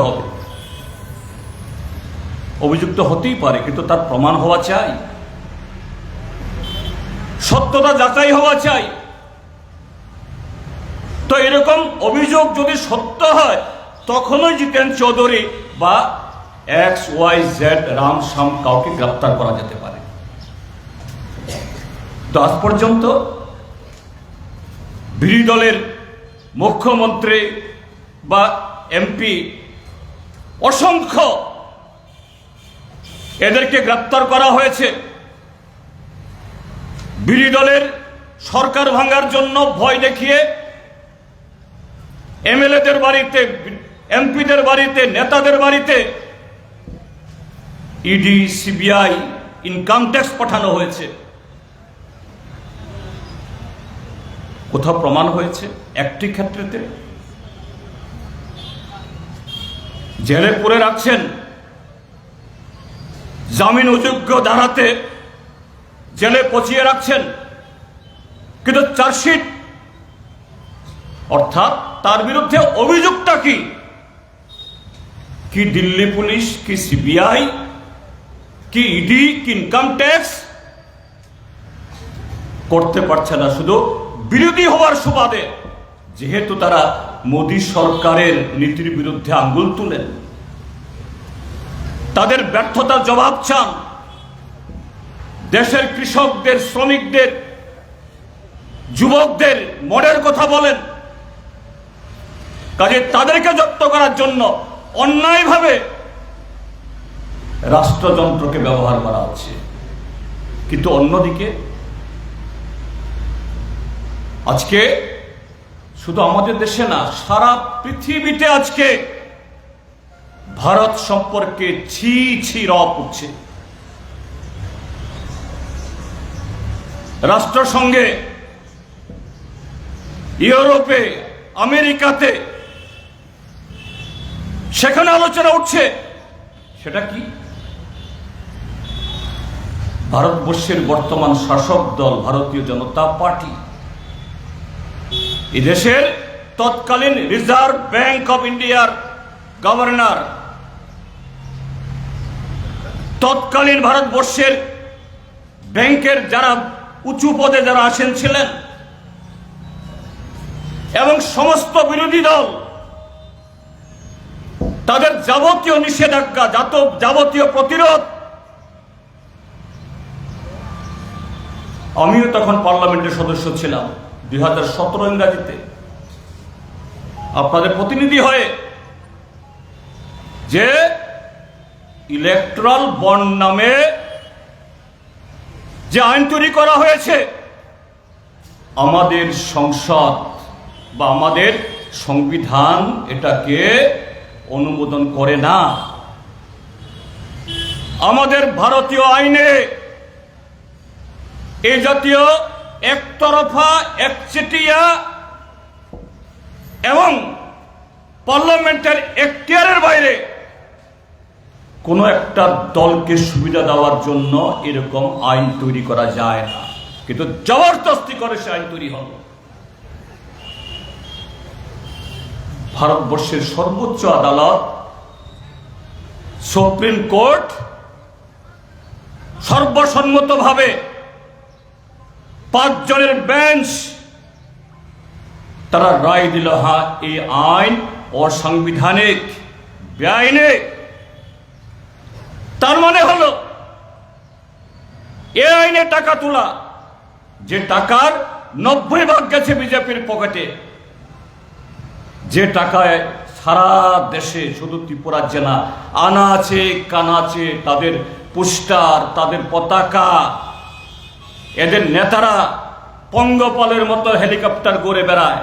হবে। অভিযুক্ত হতেই পারে, কিন্তু তার প্রমাণ হওয়া চাই, সত্যতা যাচাই হওয়া চাই। তো এরকম অভিযোগ যদি সত্য হয়, তখনই জিতেন চৌধুরী বা XYZ রাম শ্যাম কাউকে গ্রেফতার করা যেতে পারে। তো আজ পর্যন্ত বিরোধী দলের মুখ্যমন্ত্রী বা MP অসংখ্য এদেরকে গ্রেফতার করা হয়েছে। বিরোধী দলের সরকার ভাঙার জন্য ভয় দেখিয়ে MLA-দের বাড়িতে, MP-দের বাড়িতে, নেতাদের বাড়িতে ED, CBI, ইনকাম ট্যাক্স পাঠানো হয়েছে। কোথাও প্রমাণ হয়েছে? একটি ক্ষেত্রেতে জেলে পুরে রাখছেন, জামিন অযোগ্য ধারাতে জেলে পচিয়ে রাখছেন, কিন্তু চার্জশিট অর্থাৎ তার বিরুদ্ধে অভিযোগটা কি? কি দিল্লি পুলিশ, কি CBI, কি ED, কি ইনকাম ট্যাক্স করতে পারছে না, শুধু বিরোধী হওয়ার সুবাদে, যেহেতু তারা মোদী সরকারের নীতির বিরুদ্ধে আঙ্গুল তুলেন, তাদের ব্যর্থতার জবাব চান, দেশের কৃষকদের, শ্রমিকদের, যুবকদের মনের কথা বলেন, কাজে তাদেরকে জব্দ করার জন্য অন্যায়ভাবে রাষ্ট্রযন্ত্রকে ব্যবহার করা হচ্ছে। কিন্তু অন্যদিকে আজকে শুধু আমাদের দেশে না, সারা পৃথিবীতে আজকে ভারত সম্পর্কে ছি ছি রব উঠছে। রাষ্ট্রসংঘে, ইউরোপে, আমেরিকাতে সেখানে আলোচনা উঠছে। সেটা কি? ভারতবর্ষের বর্তমান শাসক দল ভারতীয় জনতা পার্টি, এই দেশের তৎকালীন রিজার্ভ ব্যাংক অফ ইন্ডিয়ার গভর্নর, তৎকালীন ভারতবর্ষের ব্যাংকের যারা উঁচু পদে যারা আসীন ছিলেন, এবং সমস্ত বিরোধী দল, তাদের যাবতীয় নিষেধাজ্ঞা, যাবতীয় প্রতিরোধ। আমিও তখন পার্লামেন্টের সদস্য ছিলাম 2017 ইংরাজিতে, আপনাদের প্রতিনিধি হয়ে, যে ইলেকট্রাল বন্ড নামে যে আইন তৈরি করা হয়েছে, আমাদের সংসদ বা আমাদের সংবিধান এটাকে অনুমোদন করে না। আমাদের ভারতীয় আইনে এই জাতীয় একতরফা, একচেটিয়া এবং পার্লামেন্টের এখতিয়ারের বাইরে কোনো একটা দলকে সুবিধা দেওয়ার জন্য এরকম আইন তৈরি করা যায় না। কিন্তু জবরদস্তি করে সে আইন তৈরি হল। ভারতবর্ষের সর্বোচ্চ আদালত, সুপ্রিম কোর্ট সর্বসম্মতভাবে 5 জনের বেঞ্চ তারা রায় দিল, হ্যাঁ এই আইন অসাংবিধানিক, বেআইনি। তার মানে হলো এই আইনে টাকা তোলা, যে টাকার 90% গেছে বিজেপির পকেটে, যে টাকায় সারা দেশে, শুধু ত্রিপুরা জেলা, আনাচে কানাচে তাদের পোস্টার, তাদের পতাকা, এদের নেতারা পঙ্গপালের মতো হেলিকপ্টার ঘুরে বেড়ায়,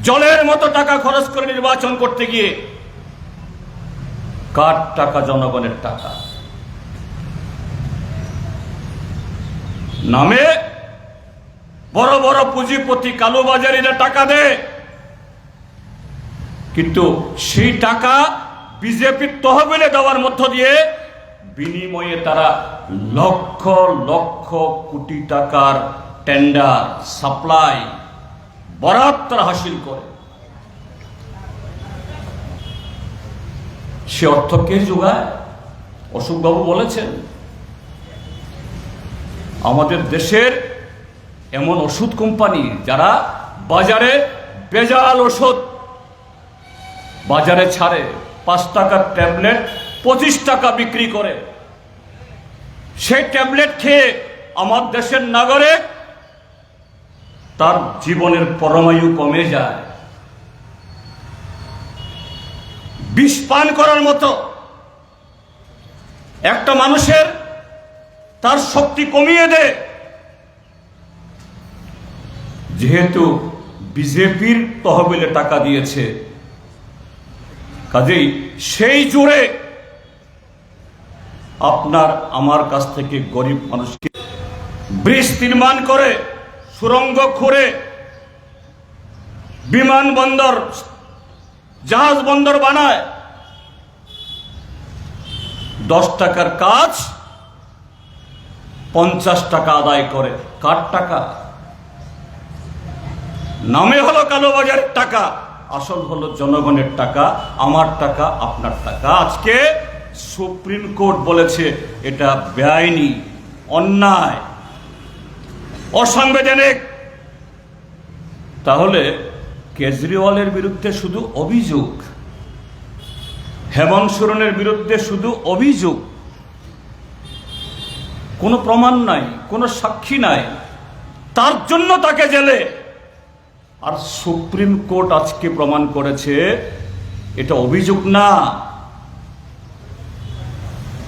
জলের মতো টাকা খরচ করে নির্বাচন করতে গিয়ে। কার টাকা? জনগণের টাকা। নামে বড় বড় পুঁজিপতি, কালোবাজারিরা টাকা দেয়, কিন্তু সেই টাকা বিজেপির তহবিলে দেওয়ার মধ্য দিয়ে বিনিময়ে তারা লক্ষ লক্ষ কোটি টাকার টেন্ডার, সাপ্লাই, বরাত তারা হাসিল করে। সে অর্থ কে যোগায়? অশোকবাবু বলেছেন, আমাদের দেশের এমন ওষুধ কোম্পানি যারা বাজারে ভেজাল ওষুধ বাজারে ছাড়ে, 5 টাকার ট্যাবলেট 25 টাকা বিক্রি করে। সেই ট্যাবলেট খেয়ে আমার দেশের নাগরিক তার জীবনের পরমায়ু কমে যায়। বিষ পান করার মতো একটা মানুষের তার শক্তি কমিয়ে দেয়। যেহেতু বিজেপির তহবিলে টাকা দিয়েছে, কাজেই সেই জোরে আপনার আমার কাছ থেকে গরিব মানুষকে ব্রিজ নির্মাণ করে, সুড়ঙ্গ খুঁড়ে, বিমানবন্দর জাহাজ বন্দর বানায়। 10 টাকার কাজ 50 টাকা আদায় করে। কার টাকা? নামে হলো কালোবাজারের টাকা, আসল হলো জনগণের টাকা, আমার টাকা, আপনার টাকা। আজকে সুপ্রিম কোর্ট বলেছে এটা বেআইনি, অন্যায়, অসাংবিধানিক। তাহলে কেজরিওয়ালের বিরুদ্ধে শুধু অভিযোগ, হেমন্ত সোরেনের বিরুদ্ধে শুধু অভিযোগ, কোনো প্রমাণ নাই, কোনো সাক্ষী নাই, তার জন্য তাকে জেলে। আর সুপ্রিম কোর্ট আজকে প্রমাণ করেছে এটা অভিযোগ না,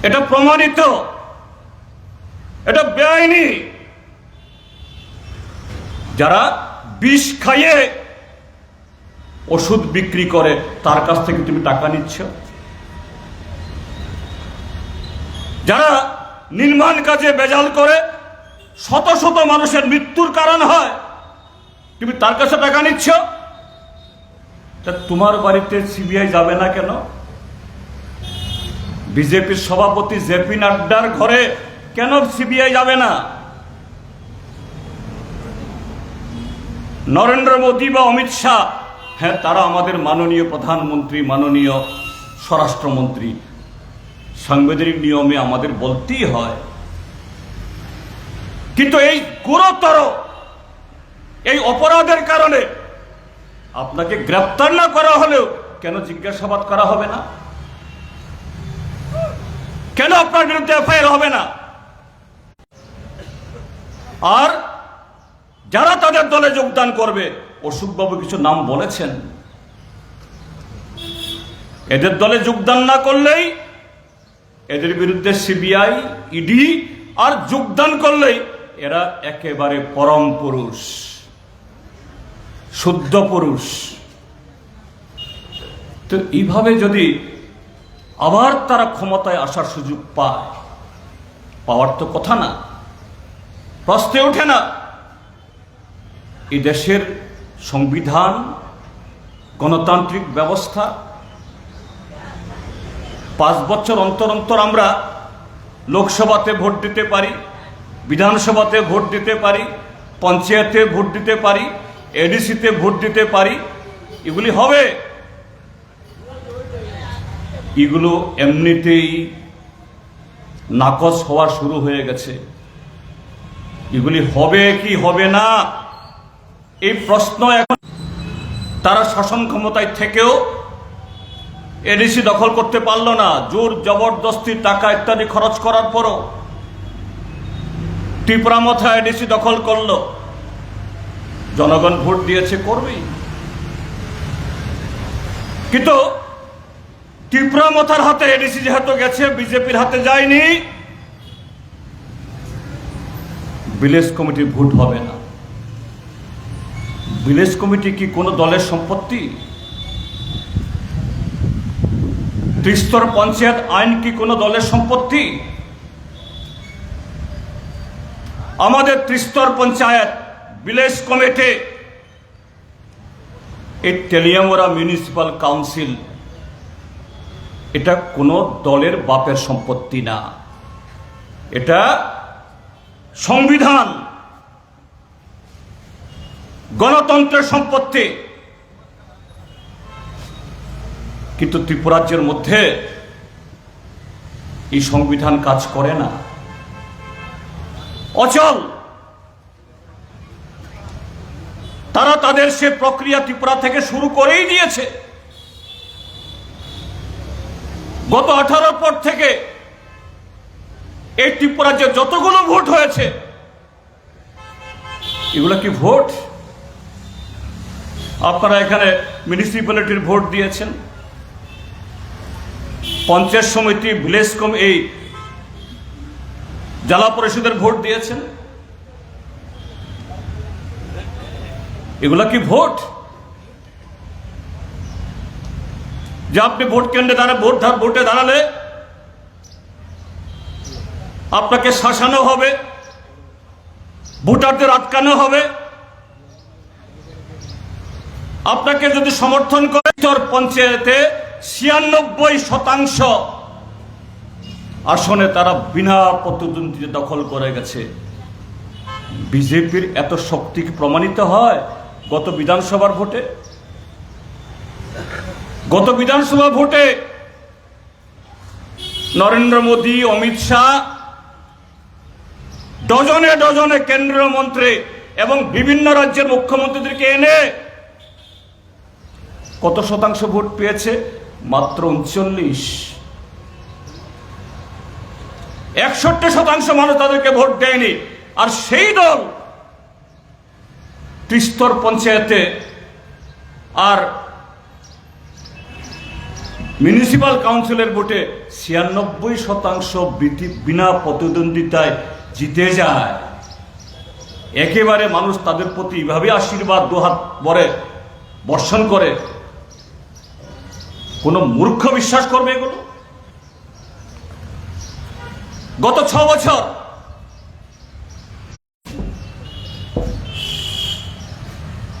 এটা প্রমাণিত, এটা বেআইনি। যারা বিষ খাইয়ে ওষুধ বিক্রি করে তার কাছ থেকে তুমি টাকা নিচ্ছ। যারা নির্মাণ কাজে ভেজাল করে শত শত মানুষের মৃত্যুর কারণ হয়, তুমি তার কাছে টাকা নিচ্ছ। তা তোমার বাড়িতে সিবিআই যাবে না কেন? বিজেপির সভাপতি জেপি নাড্ডার ঘরে কেন সিবিআই যাবে না? নরেন্দ্র মোদী বা অমিত শাহ, হ্যাঁ, তারা আমাদের মাননীয় প্রধানমন্ত্রী, মাননীয় স্বরাষ্ট্রমন্ত্রী, সাংবিধানিক নিয়মে আমাদের বলতেই হয়। কিন্তু এই গুরুতর এই অপরাধের কারণে আপনাকে গ্রেপ্তার না করা হলেও কেন জিজ্ঞাসাবাদ করা হবে না? কেন আপনার বিরুদ্ধে এফআইআর হবে না? আর যারা তাদের দলে যোগদান করবে, অশোকবাবু কিছু নাম বলেছেন, এদের দলে যোগদান না করলেই এদের বিরুদ্ধে সিবিআই, ইডি, আর যোগদান করলেই এরা একেবারে পরম পুরুষ, শুদ্ধ পুরুষ। তো এইভাবে যদি আবার তারা ক্ষমতায় আসার সুযোগ পায়, পাওয়ার তো কথা না, প্রশ্নে ওঠে না। এই দেশের সংবিধান, গণতান্ত্রিক ব্যবস্থা, 5 বছর অন্তর অন্তর আমরা লোকসভাতে ভোট দিতে পারি, বিধানসভাতে ভোট দিতে পারি, পঞ্চায়েতে ভোট দিতে পারি, এডিসিতে ভোট দিতে পারি। এগুলি হবে? এগুলো এমনিতেই নাকচ হওয়া শুরু হয়ে গেছে। এগুলি হবে কি হবে না এই প্রশ্ন এখন। তারা শাসন ক্ষমতায় থেকেও এডিসি দখল করতে পারলো না, জোর জবরদস্তি টাকা ইত্যাদি খরচ করার পরও টিপরামথা এডিসি দখল করলো। জনগণ ভোট দিয়েছে, করবেই। কিন্তু টিপরামথার হাতে এডিসি যেহেতু গেছে, বিজেপির হাতে যায়নি, ভিলেজ কমিটির ভোট হবে না। ভিলেজ কমিটি কি কোনো দলের সম্পত্তি? ত্রিস্তর পঞ্চায়েত আইন কি কোনো দলের সম্পত্তি? আমাদের ত্রিস্তর পঞ্চায়েত, ভিলেজ কমিটি, এই তেলিয়ামুড়া মিউনিসিপাল কাউন্সিল, এটা কোনো দলের বাপের সম্পত্তি না, এটা সংবিধান, গণতন্ত্রের সম্পত্তি। কিন্তু ত্রিপুরাজ্যের মধ্যে এই সংবিধান কাজ করে না, অচল। তারা তাদের সে প্রক্রিয়া ত্রিপুরা থেকে শুরু করেই দিয়েছে। গত 18 পর থেকে এই ত্রিপুরাজ্যে যতগুলো ভোট হয়েছে, এগুলো কি ভোট? আপনারা এখানে মিউনিসিপ্যালিটির ভোট দিয়েছেন, পঞ্চায়েত সমিতি, ভিলেজ কম, এই জেলা পরিষদের ভোট দিয়েছেন। এগুলা কি ভোট? যে আপনি ভোট কেন্দ্রে ভোটে দাঁড়ালে আপনাকে শাসানো হবে, ভোটারদের আটকানো হবে। আপনাকে যদি সমর্থন করে, পঞ্চায়েতে 96% আসনে তারা বিনা প্রতিদ্বন্দ্বিতা দখল করে গেছে। বিজেপির এত শক্তি কি প্রমাণিত হয় গত বিধানসভার ভোটে? গত বিধানসভা ভোটে নরেন্দ্র মোদী, অমিত শাহ, ডজনে ডজনে কেন্দ্রীয় মন্ত্রী এবং বিভিন্ন রাজ্যের মুখ্যমন্ত্রীদেরকে এনে কত শতাংশ ভোট পেয়েছে? মাত্র 39। 61% মানুষ তাদেরকে ভোট দেয়নি। আর সেই দল ত্রিস্তর পঞ্চায়েতে আর মিউনিসিপাল কাউন্সিলের ভোটে 96% বিনা প্রতিদ্বন্দ্বিতায় জিতে যায়। একেবারে মানুষ তাদের প্রতি এভাবে আশীর্বাদ দুহাত ভরে বর্ষণ করে। কোন মূর্খ বিশ্বাস করবে এগুলো? গত 6 বছর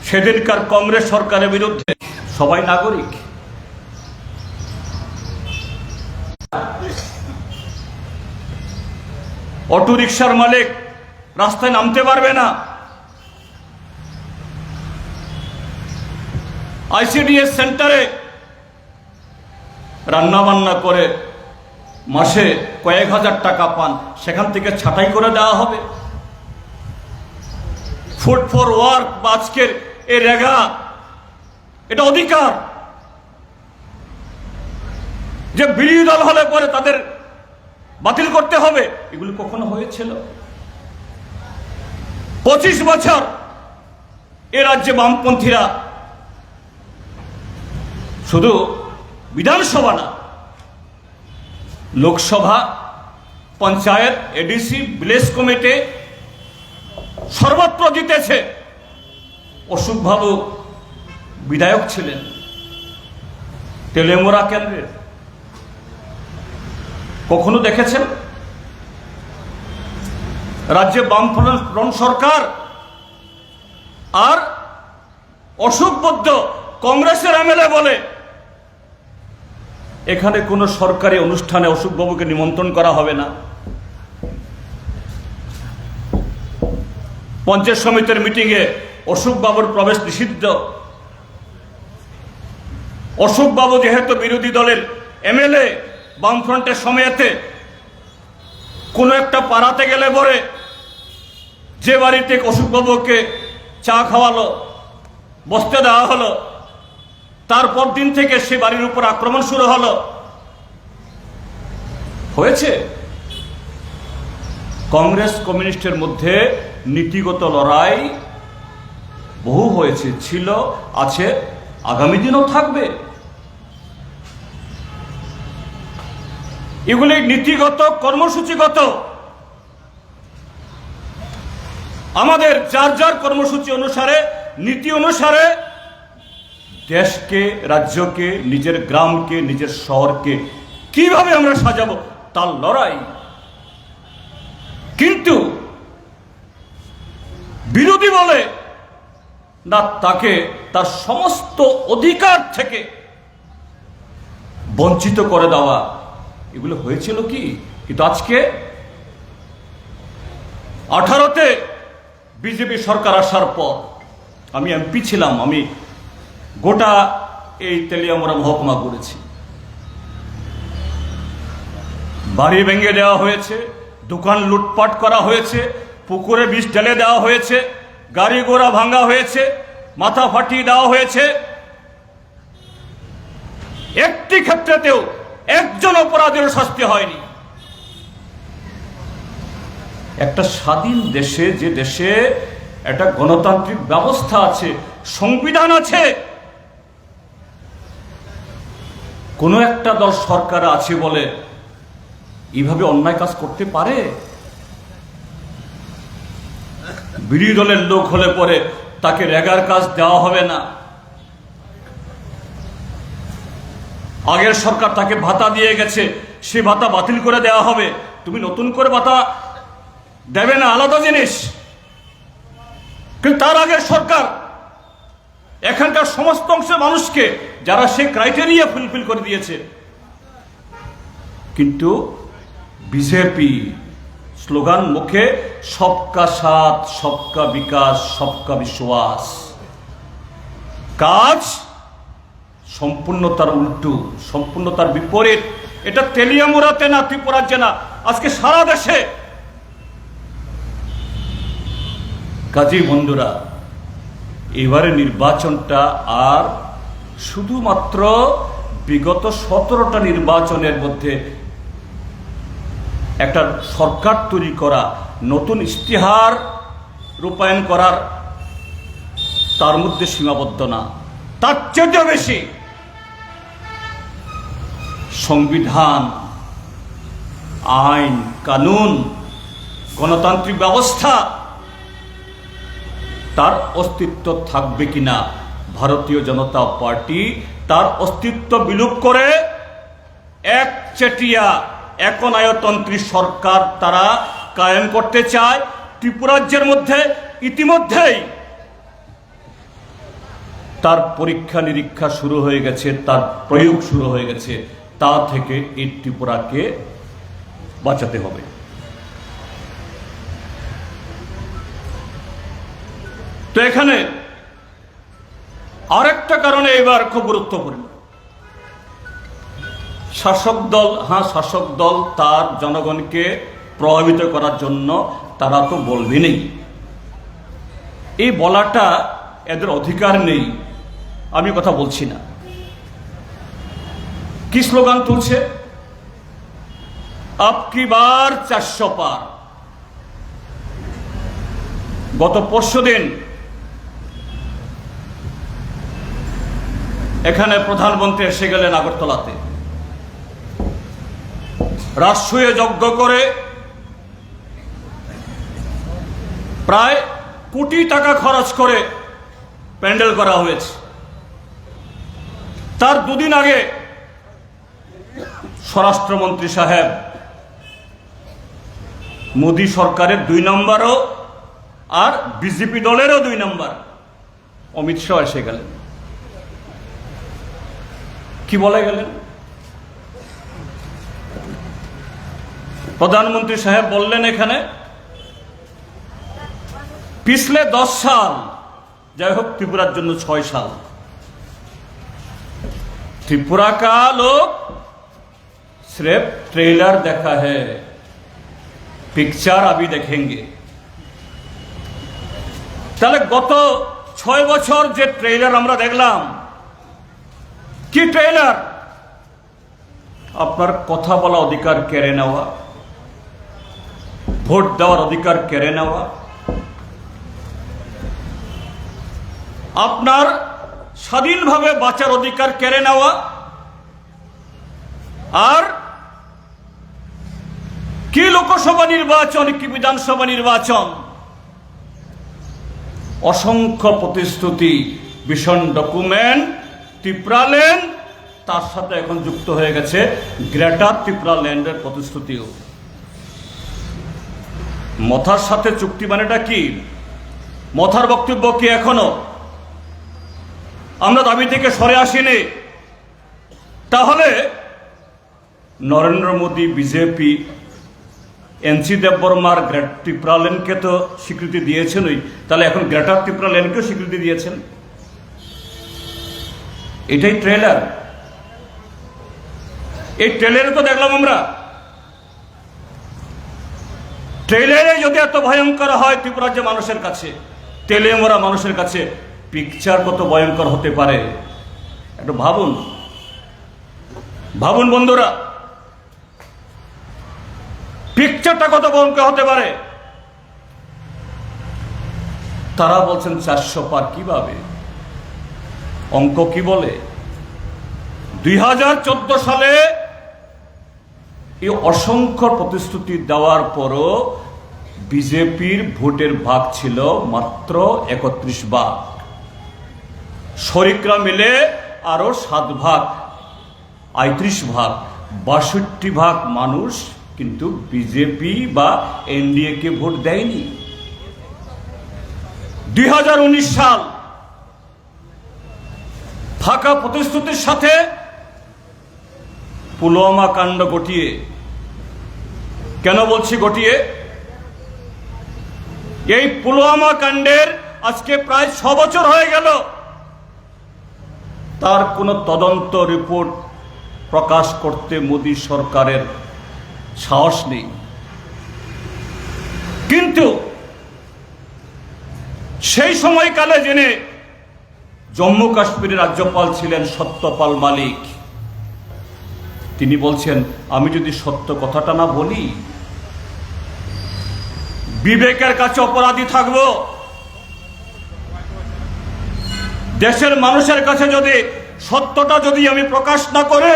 সেদিনকার কংগ্রেস সরকারের বিরুদ্ধে সবাই নাগরিক। অটো রিকশার মালিক রাস্তায় নামতে পারবে না। আইসিডিএস সেন্টারে রান্না বান্না করে মাসে কয়েক হাজার টাকা পান, সেখান থেকে ছাঁটাই করে দেওয়া হবে। ফুড ফর ওয়ার্ক বা আজকের এই রেগা, এটা অধিকার যে বিরোধী দল হলে পরে তাদের বাতিল করতে হবে। এগুলি কখনো হয়েছিল? 25 বছর এ রাজ্যে বামপন্থীরা শুধু বিধানসভা না, Lok Sabha, panchayat, ADC, village committee সর্বত্র জিতেছে। অশোক বাবু বিধায়ক ছিলেন তেলেমুরা কেন্দ্রের। কখনো দেখেছেন রাজ্যে বামফ্রন্ট সরকার আর অশোক বদ্ধ কংগ্রেসের এমএলএ বলে এখানে কোনো সরকারি অনুষ্ঠানে অশোক বাবুকে নিমন্ত্রণ করা হবে না? পঞ্চায়েত সমিতির মিটিংয়ে অশোক বাবুর প্রবেশ নিষিদ্ধ। অশোক বাবু যেহেতু বিরোধী দলের এমএলএ, বামফ্রন্টের সময়েতে কোনো একটা পাড়াতে গেলে পরে যে বাড়িতে অশোক বাবুকে চা খাওয়ালো, বসতে দেওয়া হলো, তারপর দিন থেকে সে বাড়ির উপর আক্রমণ শুরু হলো। হয়েছে? কংগ্রেস কমিউনিস্টের মধ্যে নীতিগত লড়াই বহু হয়েছে, ছিল, আছে, আগামী দিনও থাকবে। এগুলি নীতিগত, কর্মসূচিগত। আমাদের যার যার কর্মসূচি অনুসারে, নীতি অনুসারে দেশকে, রাজ্যকে, নিজের গ্রামকে, নিজের শহরকে কিভাবে আমরা সাজাবো তার লড়াই। কিন্তু বিরোধী বলে না, তাকে তার সমস্ত অধিকার থেকে বঞ্চিত করে দেওয়া, এগুলো হয়েছিল কি? কিন্তু আজকে 18তে বিজেপি সরকার আসার পর, আমি এমপি ছিলাম, আমি গোটা এই তেলিয়ামুড়া মহকুমা করেছি। বাড়ি ভেঙে দেওয়া হয়েছে, দোকান লুটপাট করা হয়েছে, পুকুরে বিষ ঢেলে দেওয়া হয়েছে, গাড়ি ঘোড়া ভাঙা হয়েছে, মাথা ফাটিয়ে দেওয়া হয়েছে। একটি ক্ষেত্রেতেও একজন অপরাধীর শাস্তি হয়নি। একটা স্বাধীন দেশে, যে দেশে একটা গণতান্ত্রিক ব্যবস্থা আছে, সংবিধান আছে, কোনো একটা দল সরকার আছে বলে এইভাবে অন্যায় কাজ করতে পারে? বিরোধী দলের লোক হলে পরে তাকে রেগার কাজ দেওয়া হবে না। আগের সরকার তাকে ভাতা দিয়ে গেছে, সে ভাতা বাতিল করে দেওয়া হবে, তুমি নতুন করে ভাতা দেবে না, আলাদা জিনিস। কিন্তু তার আগের সরকার এখানকার সমস্ত অংশের মানুষকে, যারা সে ক্রাইটেরিয়া ফুলফিল করে দিয়েছে। কিন্তু বিজেপি স্লোগান মুখে সবকা সাথ, সবকা বিকাশ, সবকা বিশ্বাস, কাজ সম্পূর্ণ তার উল্টো, সম্পূর্ণ তার বিপরীত। এটা তেলিয়ামুড়াতে না, ত্রিপুরাজ্যে না, আজকে সারা দেশে। কাজী বন্ধুরা, এবারে নির্বাচনটা আর শুধুমাত্র বিগত 17টা নির্বাচনের মধ্যে একটা সরকার তৈরি করা, নতুন ইশতেহার রূপায়ণ করার, তার মধ্যে সীমাবদ্ধ না, তার চেয়ে বেশি সংবিধান, আইন কানুন, গণতান্ত্রিক ব্যবস্থা, তার অস্তিত্ব থাকবে কিনা। ভারতীয় জনতা পার্টি তার অস্তিত্ব বিলোপ করে একচেটিয়া একনায়তন্ত্রী সরকার তারা কায়েম করতে চায়। ত্রিপুরাজ্যের মধ্যে ইতিমধ্যেই তার পরীক্ষা নিরীক্ষা শুরু হয়ে গেছে, তার প্রয়োগ শুরু হয়ে গেছে। তা থেকে এই ত্রিপুরাকে বাঁচাতে হবে। তো এখানে আরেকটা কারণে এবার খুব গুরুত্বপূর্ণ, শাসক দল, শাসক দল তার জনগণকে প্রভাবিত করার জন্য তারা তো বলবে নেই, এই বলাটা এদের অধিকার নেই, আমি কথা বলছি না। কি স্লোগান তুলছে? আব কি বার 400 পার। গত পরশুদিন এখানে প্রধানমন্ত্রী এসে গেলেন আগরতলাতে, রাষ্ট্রীয় যজ্ঞ করে প্রায় কোটি টাকা খরচ করে প্যান্ডেল করা হয়েছে। তার দুদিন আগে স্বরাষ্ট্রমন্ত্রী সাহেব মোদী সরকারের 2 নম্বরও আর বিজেপি দলেরও 2 নম্বর অমিত শাহ এসে গেলেন। কি বলে গেলেন? প্রধানমন্ত্রী সাহেব বললেন এখানে পিছলে 10 সাল, যাই হোক ত্রিপুরার জন্য 6 সাল, त्रिपुरा का लोग सिर्फ ट्रेलर देखा है, पिक्चर अभी देखेंगे। তাহলে গত 6 বছর যে ট্রেলার আমরা দেখলাম, কি ট্রেলার? আপনার কথা বলা অধিকার কেড়ে নেওয়া, ভোট দেওয়ার অধিকার কেড়ে নেওয়া, আপনার স্বাধীনভাবে বাঁচার অধিকার কেড়ে নেওয়া, আর কি লোকসভা নির্বাচন, কি বিধানসভা নির্বাচন, অসংখ্য প্রতিশ্রুতি, ভীষণ ডকুমেন্ট, ত্রিপুরাল্যান্ড, তার সাথে এখন যুক্ত হয়ে গেছে গ্রেটার ত্রিপুরাল্যান্ডের প্রতিশ্রুতিও। মথার সাথে চুক্তি মানেটা কি? মথার বক্তব্য কি এখনো আমরা দাবি থেকে সরে আসিনি? তাহলে নরেন্দ্র মোদী, বিজেপি, এনসি দেববর্মার ত্রিপুরাল্যান্ডকে তো স্বীকৃতি দিয়েছেনই, তাহলে এখন গ্রেটার ত্রিপুরাল্যান্ডকেও স্বীকৃতি দিয়েছেন। এটাই ট্রেলার। এই ট্রেলারে তো দেখলাম আমরা ট্রেলারে যদি এত ভয়ঙ্কর হয় ত্রিপুরা রাজ্যের মানুষের কাছে, তেলে মরা মানুষের কাছে পিকচার কত ভয়ঙ্কর হতে পারে একটু ভাবুন। ভাবুন বন্ধুরা, পিকচারটা কত ভয়ঙ্কর হতে পারে। তারা বলছেন 400 পার কিভাবে, অঙ্ক কি বলে? 2014 সালে এই অসংখ্য প্রতিশ্রুতি দেওয়ার পরও বিজেপির ভোটের ভাগ ছিল মাত্র 31 ভাগ, শরিকরা মিলে আরো 7 ভাগ, 35 ভাগ, 62 ভাগ মানুষ কিন্তু বিজেপি বা এনডিএ কে ভোট দেয়নি। 2019 সাল ফাঁকা প্রতিশ্রুতির সাথে পুলওয়ামা কাণ্ড ঘটিয়ে, কেন বলছি ঘটিয়ে, এই পুলওয়ামা কাণ্ডের আজকে প্রায় 6 বছর হয়ে গেল, তার কোনো তদন্ত রিপোর্ট প্রকাশ করতে মোদী সরকারের সাহস নেই। কিন্তু সেই সময়কালে জেনে জম্মু কাশ্মীরের রাজ্যপাল ছিলেন সত্যপাল মালিক, তিনি বলছেন আমি যদি সত্য কথাটা না বলি বিবেকের কাছে অপরাধী থাকব, দেশের মানুষের কাছে যদি সত্যটা যদি আমি প্রকাশ না করে,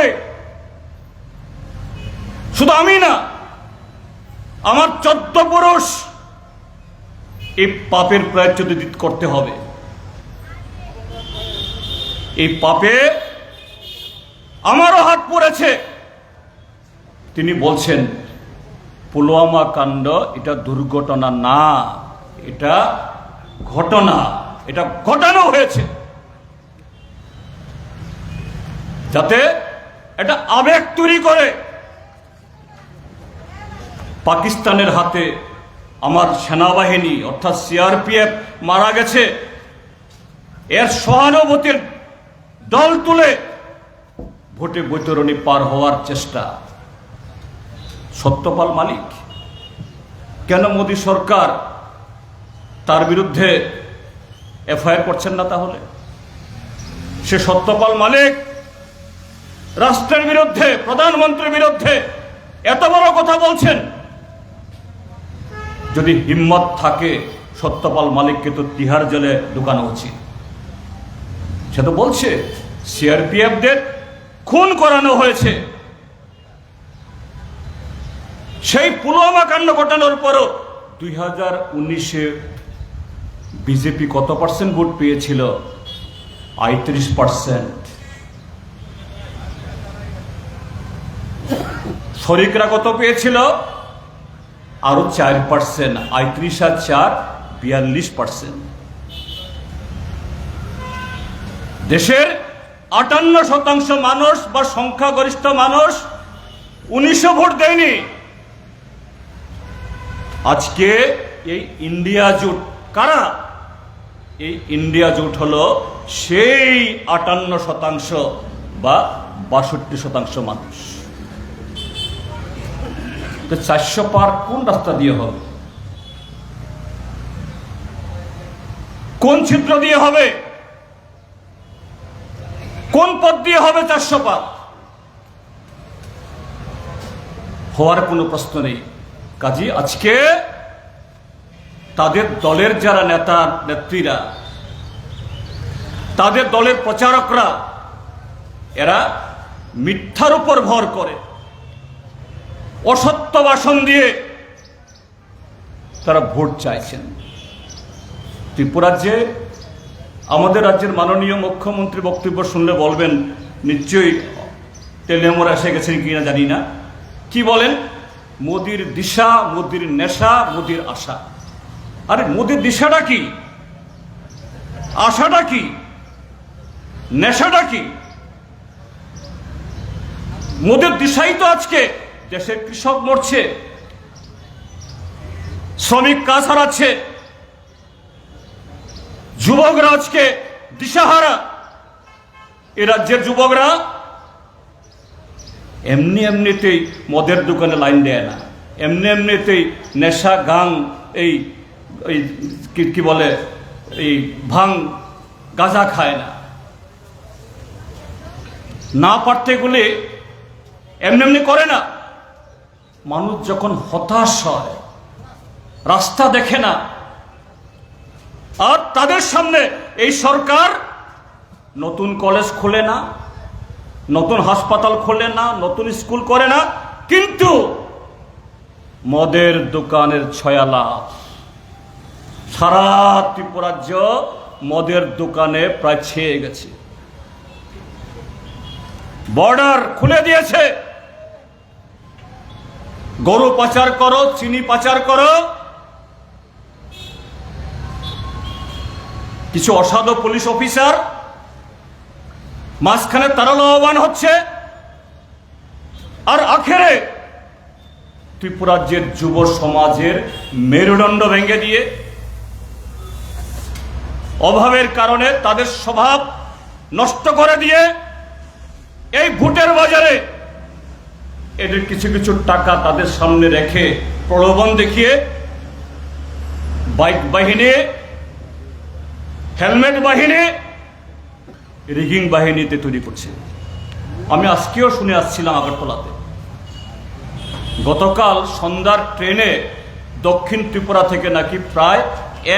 শুধু আমি না আমার 14 পুরুষ এই পাপের প্রায়শ্চিত্ত করতে হবে। এই পাপে আমারও হাত পড়েছে। তিনি বলছেন পুলওয়ামা কাণ্ড এটা দুর্ঘটনা না, এটা ঘটনা, এটা ঘটানো হয়েছে যাতে এটা আবেগ তৈরি করে পাকিস্তানের হাতে আমার সেনাবাহিনী অর্থাৎ সিআরপিএফ মারা গেছে, এর সহানুভূতির দল তুলে ভোটে বৈতরণী পার হওয়ার চেষ্টা। সত্যপাল মালিক, কেন মোদী সরকার তার বিরুদ্ধে এফআইআর করছেন না? তাহলে সে সত্যপাল মালিক রাষ্ট্রের বিরুদ্ধে, প্রধানমন্ত্রীর বিরুদ্ধে এত বড় কথা বলছেন, যদি হিম্মত থাকে সত্যপাল মালিককে তো তিহার জেলে ঢুকানো উচিত। সে তো বলছে সিআরপিএফদের খুন করানো হয়েছে। সেই পুলওয়ামা কাণ্ড ঘটানোর পরও 2019-এ বিজেপি কত পার্সেন্ট ভোট পেয়েছিল? 38%। শরিকরা কত পেয়েছিল? আরো 4%। 38 আর 4 42%। দেশের 58% মানুষ বা সংখ্যাগরিষ্ঠ মানুষ 1900 ভোট দেয়নি। আজকে এই ইন্ডিয়া জোট কারা? এই ইন্ডিয়া জোট হলো সেই 58% বা 62% মানুষ। তো 400 পার কোন রাস্তা দিয়ে হবে? কোন ছিদ্র দিয়ে হবে? কোন পথ দিয়ে হবে 400 পার? হওয়ার কোনো প্রশ্ন নেই। কাজী আজকে তাদের দলের যারা নেতা নেত্রীরা, তাদের দলের প্রচারকরা, এরা মিথ্যার উপর ভর করে, অসত্য ভাষণ দিয়ে তারা ভোট চাইছেন। ত্রিপুরাজ্যে আমাদের রাজ্যের মাননীয় মুখ্যমন্ত্রী বক্তব্য শুনলে বলবেন নিশ্চয়ই তেলেমরা এসে গেছেন কিনা জানি না। কি বলেন? মোদির দিশা, মোদির নেশা, মোদির আশা। আরে মোদির দিশাটা কি? আশাটা কি? নেশাটা কি? মোদির দিশাই তো আজকে দেশের কৃষক মরছে, শ্রমিক কাজ হারাচ্ছে, যুবকরা আজকে দিশাহারা। এ রাজ্যের যুবকরা এমনিতেই মদের দোকানে লাইন দেয় না, এমনি এমনিতেই নেশা গাং এই এই কি বলে এই ভাং গাঁজা খায় না, না পারতে গেলে এমনি এমনি করে না। মানুষ যখন হতাশ হয়, রাস্তা দেখে না, আর তাদের সামনে এই সরকার নতুন কলেজ খোলে না, নতুন হাসপাতাল খোলে না, নতুন স্কুল করে না, কিন্তু মদের দোকানের ছয়ালা সারা ত্রিপুরাজ্য মদের দোকানে প্রায় ছেয়ে গেছে। বর্ডার খুলে দিয়েছে, গরু পাচার করো, চিনি পাচার করো। কিছু অসাধু পুলিশ অফিসার মাঝখানে তারা লাভবান হচ্ছে, আর আখেরে ত্রিপুরাজ্যের যুব সমাজের মেরুদণ্ড ভেঙে দিয়ে অভাবের কারণে তাদের স্বভাব নষ্ট করে দিয়ে এই ভোটের বাজারে এদের কিছু কিছু টাকা তাদের সামনে রেখে প্রলোভন দেখিয়ে বাইক বাহিনী, হেলমেট বাহিনী, রিগিং বাহিনীতে তৈরি করছে। আমি আজকেও শুনে আসছিলাম আগরতলাতে, গতকাল সন্ধ্যার ট্রেনে দক্ষিণ ত্রিপুরা থেকে নাকি প্রায়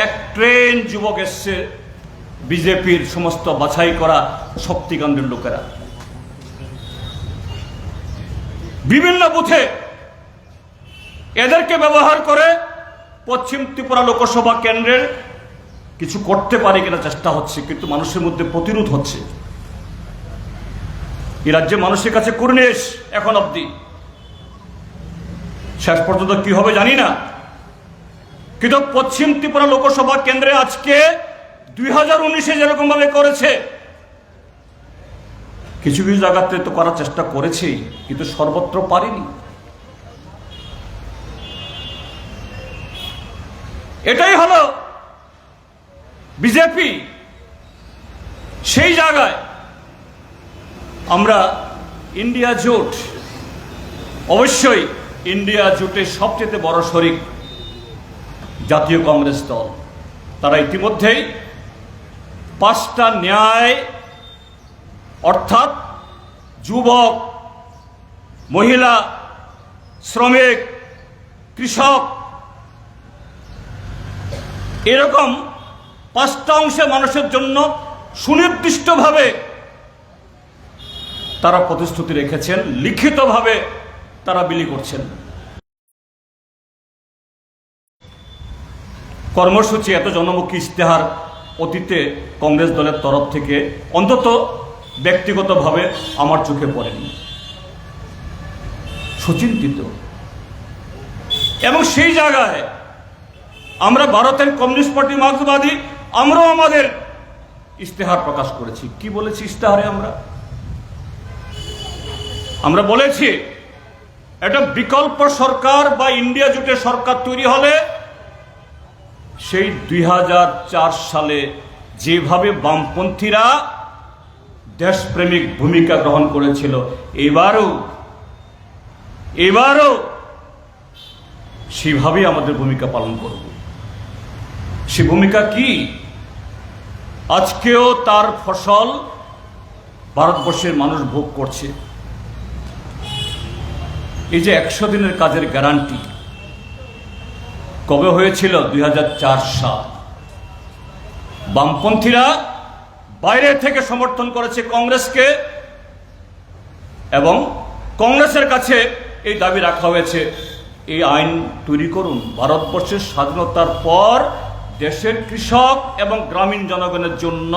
1 ট্রেন যুবক এসছে, বিজেপির সমস্ত বাছাই করা শক্তিকেন্দ্রের লোকেরা। বিভিন্ন বুথে এদেরকে ব্যবহার করে পশ্চিম ত্রিপুরা লোকসভা কেন্দ্রের কিছু করতে পারে কিনা চেষ্টা হচ্ছে, কিন্তু মানুষের মধ্যে প্রতিরোধ হচ্ছে। এই রাজ্যে মানুষের কাছে কুর্নিশ এখন অবধি, শেষ পর্যন্ত কি হবে জানি না, কিন্তু পশ্চিম ত্রিপুরা লোকসভা কেন্দ্রে আজকে 2019-এ যেরকম ভাবে করেছে, কিছু কিছু জায়গাতে তো করার চেষ্টা করেছি, কিন্তু সর্বত্র পারিনি। এটাই হলো বিজেপি। সেই জায়গায় আমরা ইন্ডিয়া জোট, অবশ্যই ইন্ডিয়া জোটের সবচেয়ে বড় শরিক জাতীয় কংগ্রেস দল। তারা ইতিমধ্যেই 5টা ন্যায়, অর্থাৎ যুবক, মহিলা, শ্রমিক, কৃষক, এরকম 5টা অংশে মানুষের জন্য সুনির্দিষ্টভাবে তারা প্রতিশ্রুতি রেখেছেন, লিখিতভাবে তারা বিলি করছেন। কর্মসূচি এত জনমুখী ইশতেহার অতীতে কংগ্রেস দলের তরফ থেকে অন্তত ব্যক্তিগতভাবে আমার চোখে পড়েনি। সুচিন্তিত, এবং সেই জায়গায় আমরা ভারতের কমিউনিস্ট পার্টি মার্ক্সবাদী আমরাও আমাদের ইশতেহার প্রকাশ করেছি। কি বলেছি ইশতেহারে? আমরা বলেছি একটা বিকল্প সরকার বা ইন্ডিয়া জোটের সরকার তৈরি হলে সেই 2004 সালে যেভাবে বামপন্থীরা দেশপ্রেমিক ভূমিকা গ্রহণ করেছিল, এবারও সেভাবেই আমাদের ভূমিকা পালন করব। সে ভূমিকা কি? আজকেও তার ফসল ভারতবর্ষের মানুষ ভোগ করছে। এই যে 100 দিনের কাজের গ্যারান্টি কবে হয়েছিল? 2004 সাল। বামপন্থীরা বাইরে থেকে সমর্থন করেছে কংগ্রেসকে, এবং কংগ্রেসের কাছে এই দাবি রাখা হয়েছে, এই আইন তৈরি করুন। ভারতবর্ষের স্বাধীনতার পর দেশের কৃষক এবং গ্রামীণ জনগণের জন্য